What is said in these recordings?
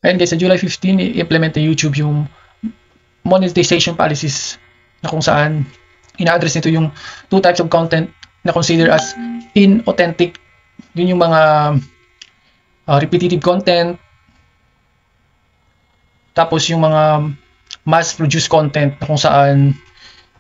Ayun guys, sa July 15, i-implement na YouTube yung monetization policies na kung saan ina-address nito yung two types of content na consider as inauthentic. Yun yung mga repetitive content, tapos yung mga mass-produced content na kung saan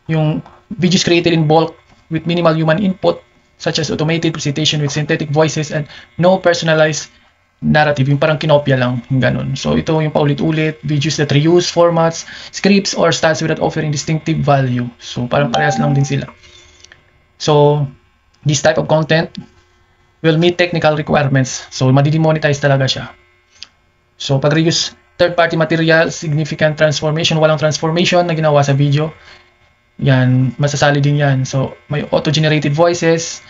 yung videos created in bulk with minimal human input, such as automated presentation with synthetic voices and no personalized narrative, yung parang kinopya lang, yung ganun. So ito yung paulit-ulit, videos that reuse formats, scripts, or styles without offering distinctive value. So parang parehas lang din sila. So this type of content will meet technical requirements. So madi-demonetize talaga siya. So pag reuse third-party material, significant transformation, walang transformation na ginawa sa video, yan, masasali din yan. So may auto-generated voices,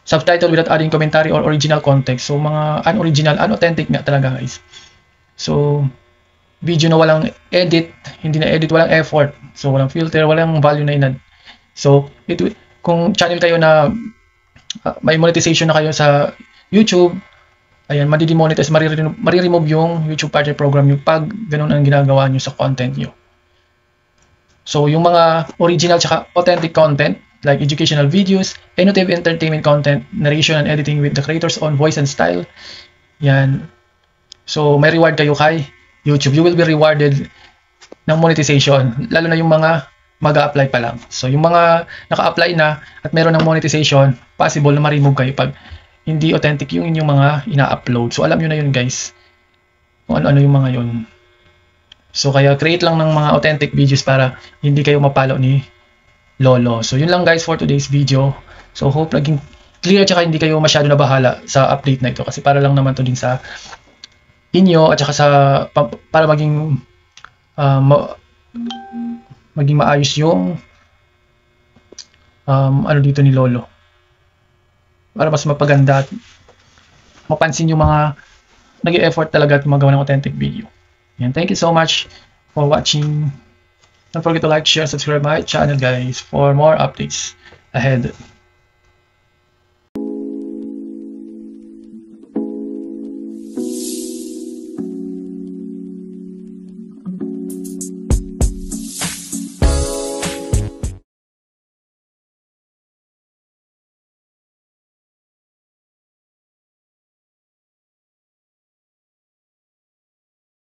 subtitle without adding commentary or original context. So mga unoriginal, unauthentic nga talaga guys. So video na walang edit, hindi na edit, walang effort. So walang filter, walang value na inad. So kung channel kayo na may monetization na kayo sa YouTube, ayan, madi-demonetize, mari-remove yung YouTube Partner Program yung pag ganun ang ginagawa nyo sa content nyo. So yung mga original tsaka authentic content like educational videos, innovative entertainment content, narration and editing with the creator's own voice and style. Yan. So may reward kayo kay YouTube. You will be rewarded ng monetization, lalo na yung mga mag-a-apply pa lang. So yung mga naka-apply na at meron ng monetization, possible na ma-remove kayo pag hindi authentic yung inyong mga ina-upload. So alam nyo na yun guys, kung ano-ano yung mga yun. So kaya create lang ng mga authentic videos para hindi kayo mapalo ni Lolo. So yun lang guys for today's video. So hope naging clear at saka hindi kayo masyado nabahala sa update na ito kasi para lang naman to din sa inyo at saka sa para maging maging maayos yung ano dito ni Lolo. Para mas mapaganda at mapansin yung mga nag-e-effort talaga at magawa ng authentic video. Yan, thank you so much for watching. Don't forget to like, share, subscribe my channel guys for more updates ahead.